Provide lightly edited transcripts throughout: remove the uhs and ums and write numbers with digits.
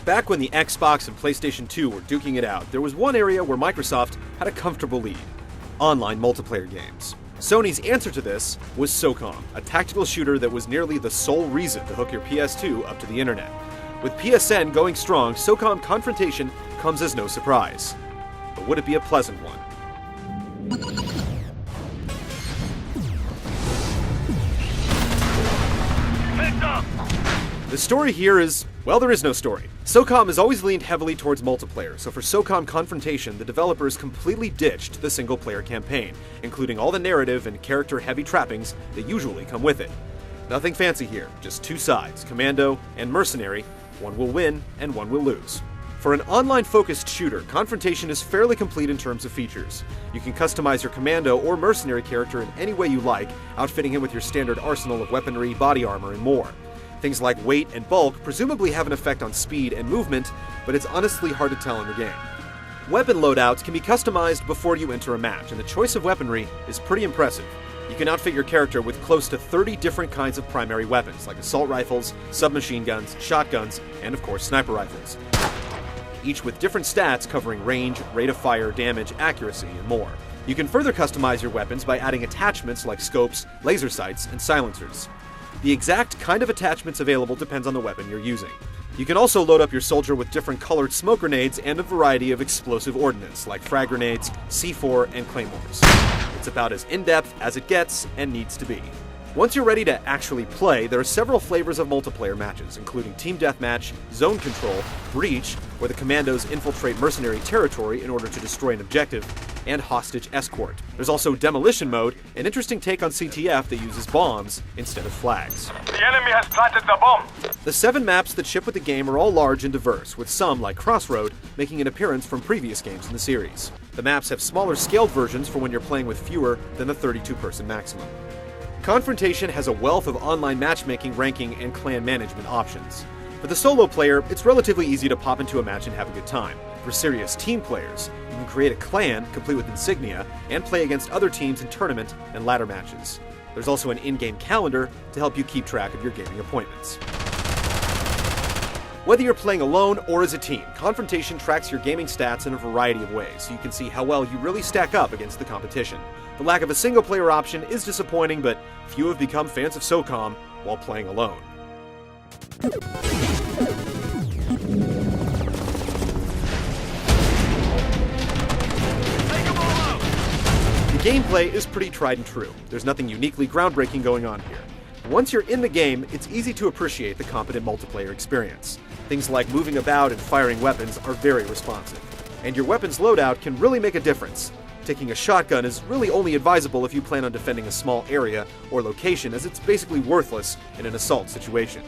Back when the Xbox and PlayStation 2 were duking it out, there was one area where Microsoft had a comfortable lead: online multiplayer games. Sony's answer to this was SOCOM, a tactical shooter that was nearly the sole reason to hook your PS2 up to the internet. With PSN going strong, SOCOM Confrontation comes as no surprise. But would it be a pleasant one? The story here is, well, there is no story. SOCOM has always leaned heavily towards multiplayer, so for SOCOM Confrontation, the developers completely ditched the single-player campaign, including all the narrative and character-heavy trappings that usually come with it. Nothing fancy here, just two sides, Commando and Mercenary. One will win and one will lose. For an online-focused shooter, Confrontation is fairly complete in terms of features. You can customize your Commando or Mercenary character in any way you like, outfitting him with your standard arsenal of weaponry, body armor, and more. Things like weight and bulk presumably have an effect on speed and movement, but it's honestly hard to tell in the game. Weapon loadouts can be customized before you enter a match, and the choice of weaponry is pretty impressive. You can outfit your character with close to 30 different kinds of primary weapons, like assault rifles, submachine guns, shotguns, and of course sniper rifles. Each with different stats covering range, rate of fire, damage, accuracy, and more. You can further customize your weapons by adding attachments like scopes, laser sights, and silencers. The exact kind of attachments available depends on the weapon you're using. You can also load up your soldier with different colored smoke grenades and a variety of explosive ordnance like frag grenades, C4, and claymores. It's about as in-depth as it gets and needs to be. Once you're ready to actually play, there are several flavors of multiplayer matches, including Team Deathmatch, Zone Control, Breach, where the commandos infiltrate mercenary territory in order to destroy an objective, and Hostage Escort. There's also Demolition Mode, an interesting take on CTF that uses bombs instead of flags. The enemy has planted the bomb! The 7 maps that ship with the game are all large and diverse, with some, like Crossroad, making an appearance from previous games in the series. The maps have smaller scaled versions for when you're playing with fewer than the 32-person maximum. Confrontation has a wealth of online matchmaking, ranking, and clan management options. For the solo player, it's relatively easy to pop into a match and have a good time. For serious team players, you can create a clan, complete with insignia, and play against other teams in tournament and ladder matches. There's also an in-game calendar to help you keep track of your gaming appointments. Whether you're playing alone or as a team, Confrontation tracks your gaming stats in a variety of ways, so you can see how well you really stack up against the competition. The lack of a single-player option is disappointing, but few have become fans of SOCOM while playing alone. The gameplay is pretty tried and true. There's nothing uniquely groundbreaking going on here. Once you're in the game, it's easy to appreciate the competent multiplayer experience. Things like moving about and firing weapons are very responsive. And your weapons loadout can really make a difference. Taking a shotgun is really only advisable if you plan on defending a small area or location, as it's basically worthless in an assault situation.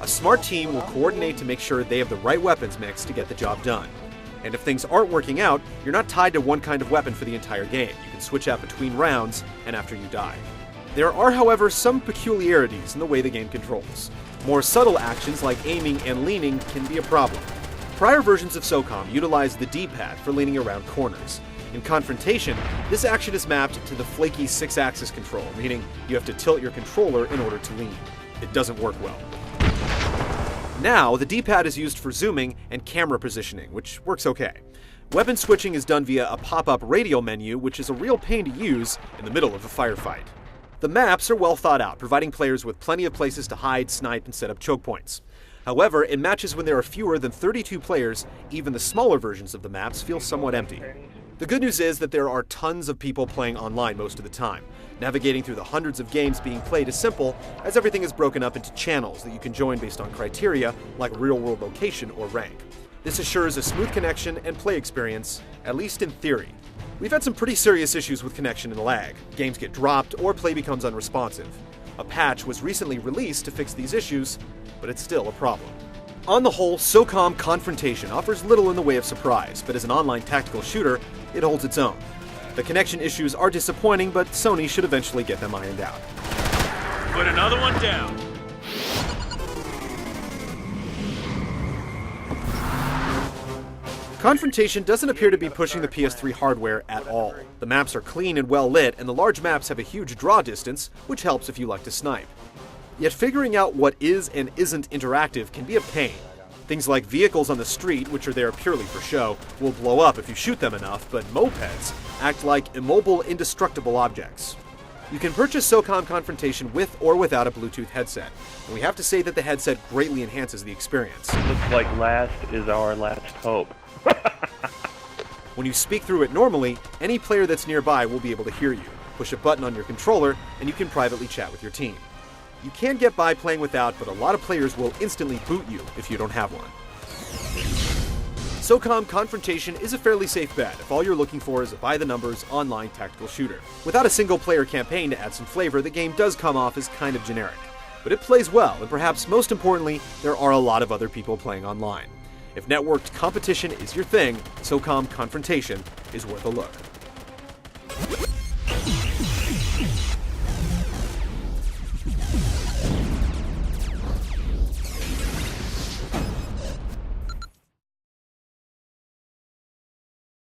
A smart team will coordinate to make sure they have the right weapons mix to get the job done. And if things aren't working out, you're not tied to one kind of weapon for the entire game. You can switch out between rounds and after you die. There are, however, some peculiarities in the way the game controls. More subtle actions like aiming and leaning can be a problem. Prior versions of SOCOM utilized the D-pad for leaning around corners. In Confrontation, this action is mapped to the flaky 6-axis control, meaning you have to tilt your controller in order to lean. It doesn't work well. Now, the D-pad is used for zooming and camera positioning, which works okay. Weapon switching is done via a pop-up radial menu, which is a real pain to use in the middle of a firefight. The maps are well thought out, providing players with plenty of places to hide, snipe, and set up choke points. However, in matches when there are fewer than 32 players, even the smaller versions of the maps feel somewhat empty. The good news is that there are tons of people playing online most of the time. Navigating through the hundreds of games being played is simple, as everything is broken up into channels that you can join based on criteria like real-world location or rank. This assures a smooth connection and play experience, at least in theory. We've had some pretty serious issues with connection and lag. Games get dropped or play becomes unresponsive. A patch was recently released to fix these issues, but it's still a problem. On the whole, SOCOM Confrontation offers little in the way of surprise, but as an online tactical shooter, it holds its own. The connection issues are disappointing, but Sony should eventually get them ironed out. Put another one down. Confrontation doesn't appear to be pushing the PS3 hardware at all. The maps are clean and well lit, and the large maps have a huge draw distance, which helps if you like to snipe. Yet figuring out what is and isn't interactive can be a pain. Things like vehicles on the street, which are there purely for show, will blow up if you shoot them enough, but mopeds act like immobile, indestructible objects. You can purchase SOCOM Confrontation with or without a Bluetooth headset, and we have to say that the headset greatly enhances the experience. Looks like last is our last hope. When you speak through it normally, any player that's nearby will be able to hear you. Push a button on your controller, and you can privately chat with your team. You can get by playing without, but a lot of players will instantly boot you if you don't have one. SOCOM Confrontation is a fairly safe bet if all you're looking for is a by-the-numbers online tactical shooter. Without a single-player campaign to add some flavor, the game does come off as kind of generic. But it plays well, and perhaps most importantly, there are a lot of other people playing online. If networked competition is your thing, SOCOM Confrontation is worth a look.